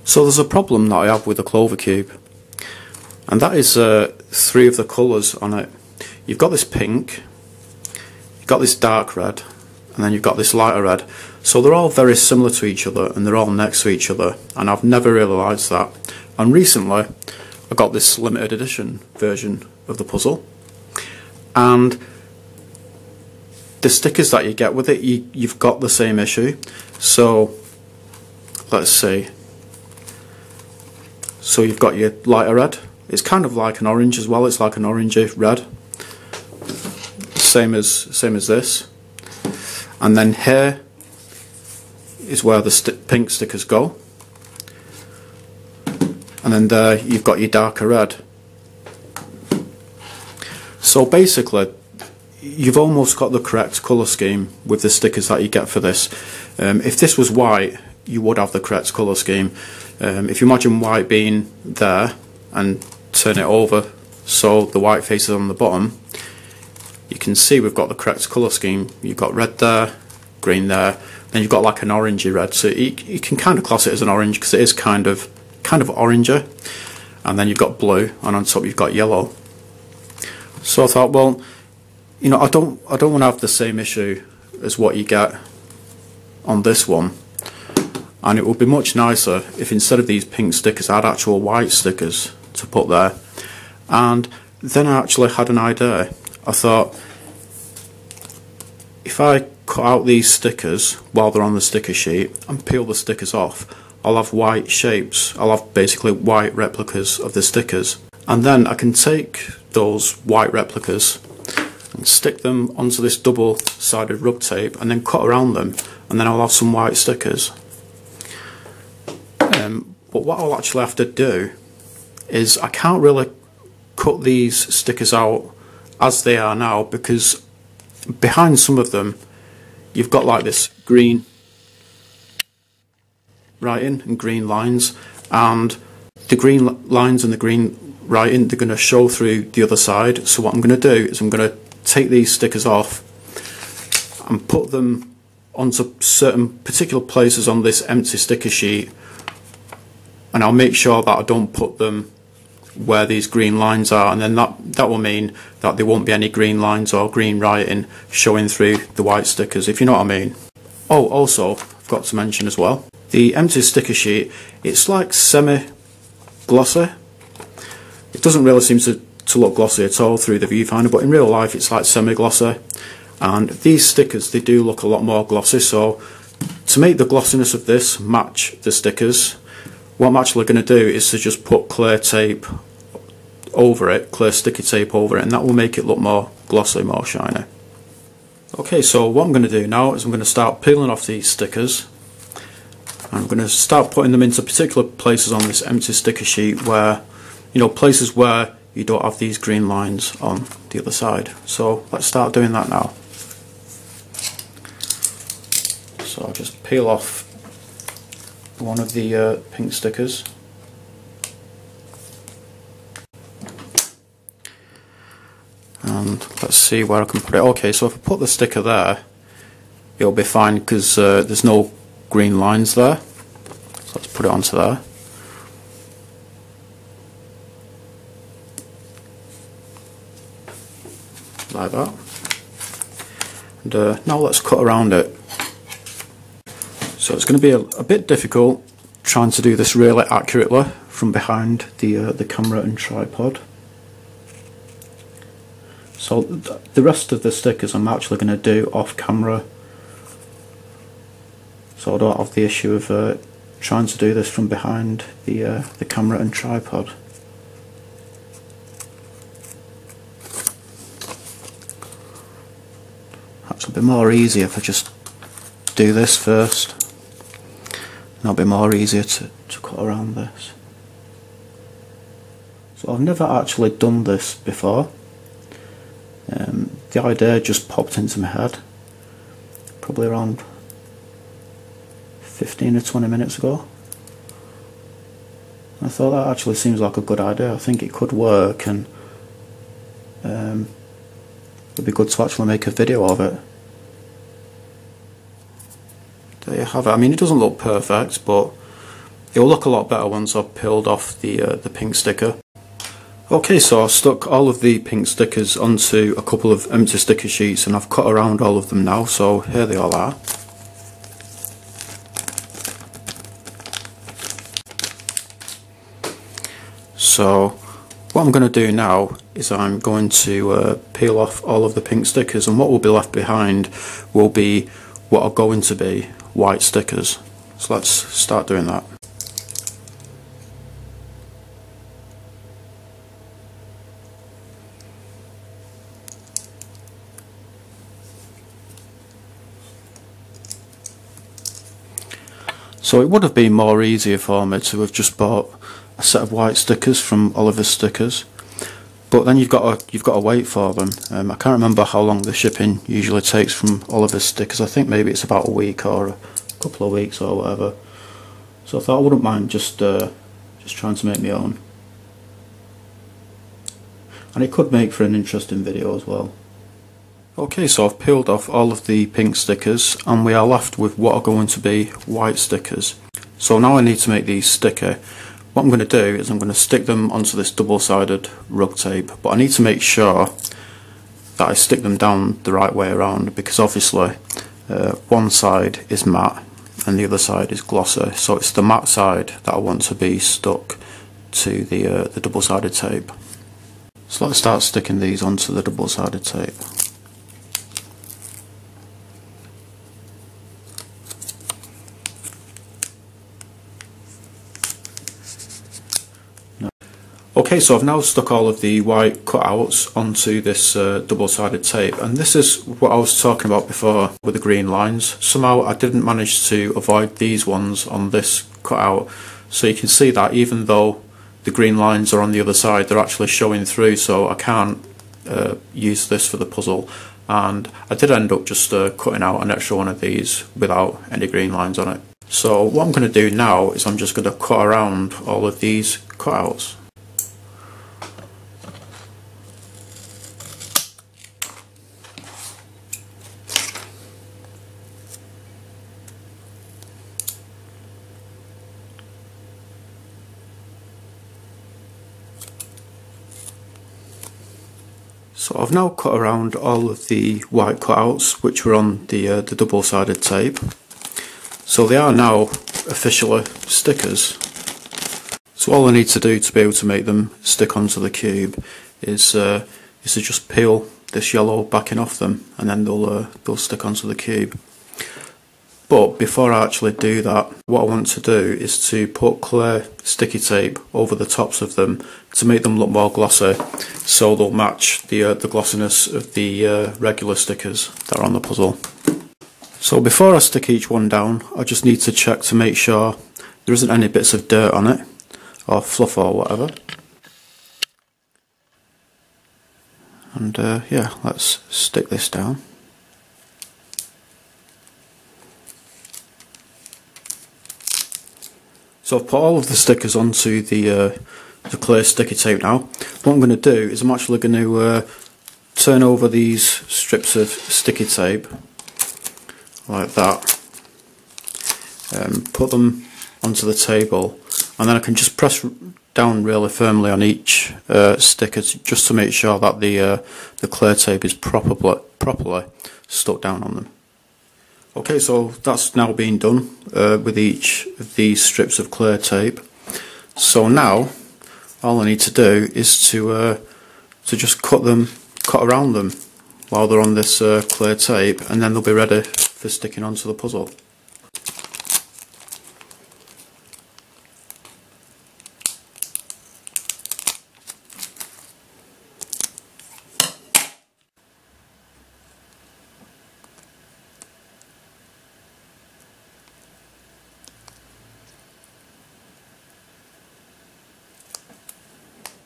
So there's a problem that I have with the Clover Cube, and that is three of the colours on it. You've got this pink, you've got this dark red, and then you've got this lighter red. So they're all very similar to each other and they're all next to each other, and I've never realised that. And recently I got this limited edition version of the puzzle, and the stickers that you get with it, you've got the same issue. So let's see. So you've got your lighter red. It's kind of like an orange as well. It's like an orangey red. Same as this. And then here is where the pink stickers go. And then there you've got your darker red. So basically, you've almost got the correct colour scheme with the stickers that you get for this. If this was white, you would have the correct colour scheme. If you imagine white being there and turn it over so the white face is on the bottom, you can see we've got the correct colour scheme. You've got red there, green there, then you've got like an orangey red. So you can kind of class it as an orange because it is kind of oranger. And then you've got blue, and on top you've got yellow. So I thought, well, you know, I don't want to have the same issue as what you get on this one. And it would be much nicer if instead of these pink stickers I had actual white stickers to put there. And then I actually had an idea. I thought, if I cut out these stickers while they're on the sticker sheet and peel the stickers off, I'll have white shapes. I'll have basically white replicas of the stickers. And then I can take those white replicas and stick them onto this double-sided rub tape and then cut around them, and then I'll have some white stickers. But what I'll actually have to do is I can't really cut these stickers out as they are now, because behind some of them you've got like this green writing and green lines, and the green lines and the green writing, they're going to show through the other side. So what I'm going to do is I'm going to take these stickers off and put them onto certain particular places on this empty sticker sheet, and I'll make sure that I don't put them where these green lines are, and then that will mean that there won't be any green lines or green writing showing through the white stickers, if you know what I mean. Oh, also, I've got to mention as well, the empty sticker sheet, it's like semi-glossy. It doesn't really seem to look glossy at all through the viewfinder, but in real life it's like semi-glossy. And these stickers, they do look a lot more glossy, so to make the glossiness of this match the stickers, what I'm actually going to do is to just put clear tape over it, clear sticky tape over it, and that will make it look more glossy, more shiny. Okay, so what I'm going to do now is I'm going to start peeling off these stickers. I'm going to start putting them into particular places on this empty sticker sheet where, you know, places where you don't have these green lines on the other side. So let's start doing that now. So I'll just peel off one of the pink stickers. And let's see where I can put it. Okay, so if I put the sticker there, it'll be fine because there's no green lines there. So let's put it onto there. Like that. And now let's cut around it. So it's going to be a bit difficult trying to do this really accurately from behind the camera and tripod. So the rest of the stickers I'm actually going to do off camera, so I don't have the issue of trying to do this from behind the camera and tripod. It'll be more easier if I just do this first. It'll be more easier to cut around this. So I've never actually done this before. The idea just popped into my head probably around 15 or 20 minutes ago. I thought that actually seems like a good idea. I think it could work, and it'd be good to actually make a video of it. There you have it. I mean, it doesn't look perfect, but It will look a lot better once I've peeled off the pink sticker. Okay, so I've stuck all of the pink stickers onto a couple of empty sticker sheets and I've cut around all of them now, so here they all are. So what I'm going to do now is I'm going to peel off all of the pink stickers, and what will be left behind will be what are going to be white stickers. So let's start doing that. So it would have been more easier for me to have just bought a set of white stickers from Oliver's Stickers, but then you've got to wait for them. I can't remember how long the shipping usually takes from Oliver's Stickers. I think maybe it's about a week or a couple of weeks or whatever. So I thought I wouldn't mind just trying to make my own, and it could make for an interesting video as well. Okay, so I've peeled off all of the pink stickers and we are left with what are going to be white stickers. So now I need to make these sticker. What I'm going to do is I'm going to stick them onto this double-sided rug tape, but I need to make sure that I stick them down the right way around, because obviously one side is matte and the other side is glossy, so it's the matte side that I want to be stuck to the double-sided tape. So let's start sticking these onto the double-sided tape. Okay, so I've now stuck all of the white cutouts onto this double-sided tape, and this is what I was talking about before with the green lines. Somehow I didn't manage to avoid these ones on this cutout, so you can see that even though the green lines are on the other side, they're actually showing through, so I can't use this for the puzzle. And I did end up just cutting out an extra one of these without any green lines on it. So what I'm going to do now is I'm just going to cut around all of these cutouts. So I've now cut around all of the white cutouts which were on the double-sided tape. So they are now officially stickers. So all I need to do to be able to make them stick onto the cube is to just peel this yellow backing off them, and then they'll stick onto the cube. But before I actually do that, what I want to do is to put clear sticky tape over the tops of them to make them look more glossy, so they'll match the glossiness of the regular stickers that are on the puzzle. So before I stick each one down, I just need to check to make sure there isn't any bits of dirt on it, or fluff or whatever. And yeah, let's stick this down. So I've put all of the stickers onto the clear sticky tape now. What I'm going to do is I'm actually going to turn over these strips of sticky tape like that, put them onto the table, and then I can just press down really firmly on each sticker just to make sure that the clear tape is properly stuck down on them. Okay, so that's now been done with each of these strips of clear tape. So now all I need to do is to just cut around them while they're on this clear tape, and then they'll be ready for sticking onto the puzzle.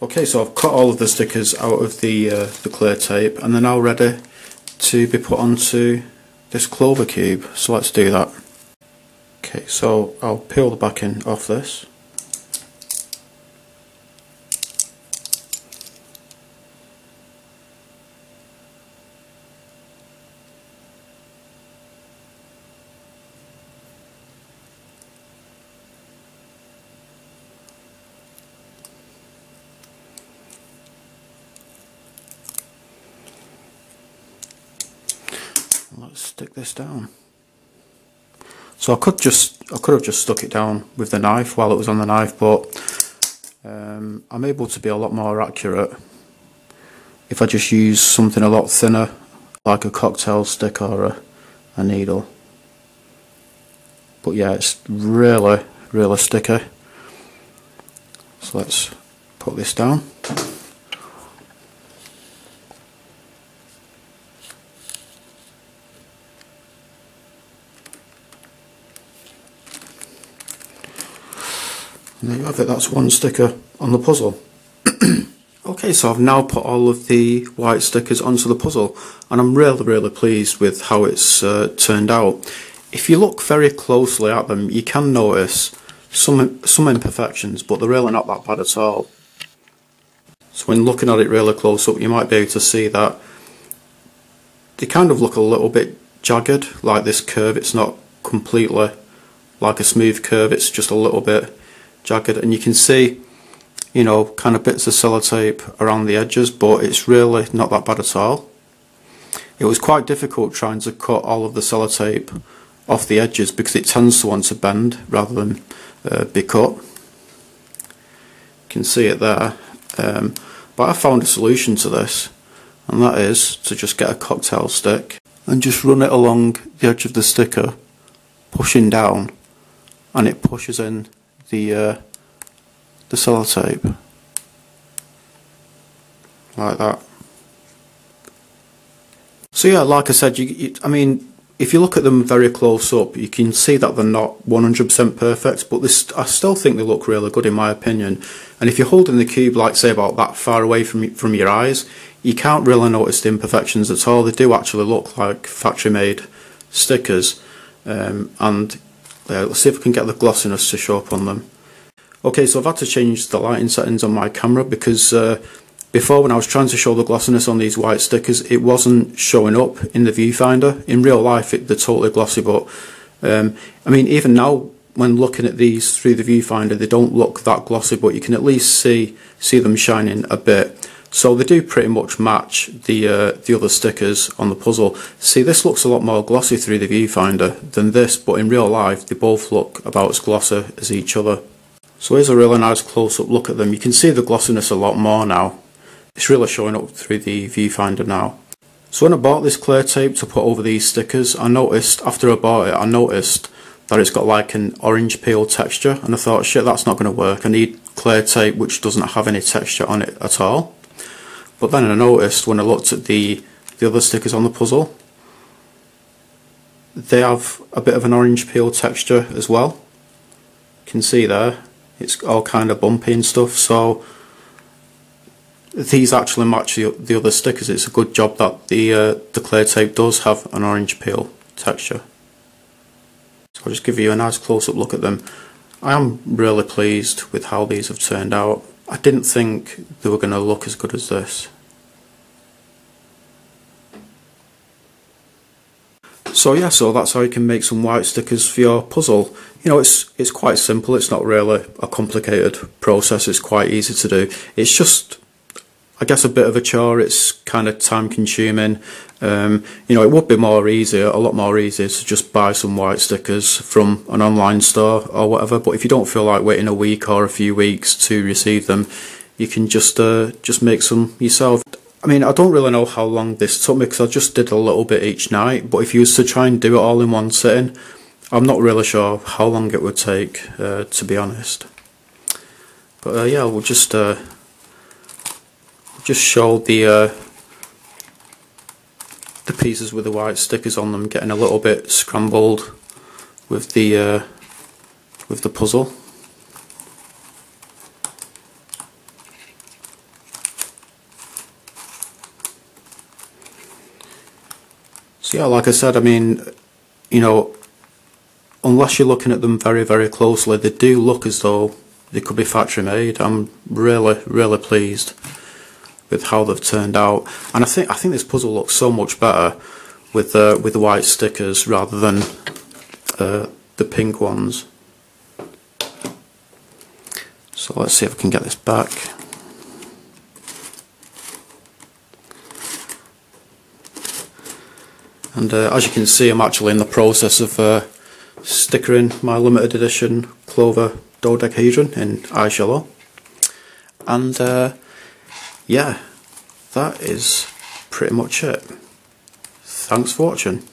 Okay, so I've cut all of the stickers out of the clear tape, and they're now ready to be put onto this clover cube. So let's do that. Okay, so I'll peel the backing off this. let's stick this down. So I could have just stuck it down with the knife while it was on the knife, but I'm able to be a lot more accurate if I just use something a lot thinner, like a cocktail stick or a needle. But yeah, it's really sticky. So let's put this down. And there you have it, that's one sticker on the puzzle. Okay, so I've now put all of the white stickers onto the puzzle, and I'm really pleased with how it's turned out. If you look very closely at them, you can notice some imperfections, but they're really not that bad at all. So when looking at it really close up, you might be able to see that they kind of look a little bit jagged, like this curve. It's not completely like a smooth curve, it's just a little bit jagged, and you can see, you know, kind of bits of sellotape around the edges, but it's really not that bad at all. It was quite difficult trying to cut all of the sellotape off the edges because it tends to want to bend rather than be cut. You can see it there, but I found a solution to this, and that is to just get a cocktail stick and just run it along the edge of the sticker, pushing down, and it pushes in the sellotape like that. So yeah, like I said, I mean, if you look at them very close up, you can see that they're not 100% perfect, but I still think they look really good in my opinion. And if you're holding the cube, like say about that far away from your eyes, you can't really notice the imperfections at all. They do actually look like factory made stickers. And let's see if we can get the glossiness to show up on them. Okay, so I've had to change the lighting settings on my camera because before, when I was trying to show the glossiness on these white stickers, it wasn't showing up in the viewfinder. In real life, they're totally glossy, but I mean, even now, when looking at these through the viewfinder, they don't look that glossy, but you can at least see them shining a bit. So they do pretty much match the other stickers on the puzzle. See, this looks a lot more glossy through the viewfinder than this, but in real life, they both look about as glossy as each other. So here's a really nice close-up look at them. You can see the glossiness a lot more now. It's really showing up through the viewfinder now. So when I bought this clear tape to put over these stickers, after I bought it, I noticed that it's got like an orange peel texture, and I thought, shit, that's not going to work. I need clear tape which doesn't have any texture on it at all. But then I noticed when I looked at the other stickers on the puzzle, they have a bit of an orange peel texture as well. You can see there, it's all kind of bumpy and stuff, so these actually match the other stickers. It's a good job that the clear tape does have an orange peel texture. So I'll just give you a nice close-up look at them. I am really pleased with how these have turned out. I didn't think they were going to look as good as this. So yeah, so that's how you can make some white stickers for your puzzle. You know, it's quite simple. It's not really a complicated process. It's quite easy to do. It's just, I guess, a bit of a chore. It's kind of time consuming. You know, it would be a lot more easier to just buy some white stickers from an online store or whatever. But if you don't feel like waiting a week or a few weeks to receive them, you can just make some yourself. I mean, I don't really know how long this took me because I just did a little bit each night. But if you was to try and do it all in one sitting, I'm not really sure how long it would take, to be honest. But yeah, we'll just show the pieces with the white stickers on them getting a little bit scrambled with the puzzle. So yeah, like I said, I mean, you know, unless you're looking at them very closely, they do look as though they could be factory made. I'm really pleased with how they've turned out, and I think this puzzle looks so much better with the white stickers rather than the pink ones. So let's see if I can get this back. And as you can see, I'm actually in the process of stickering my limited edition Clover dodecahedron in eyeshadow. And yeah, that is pretty much it. Thanks for watching.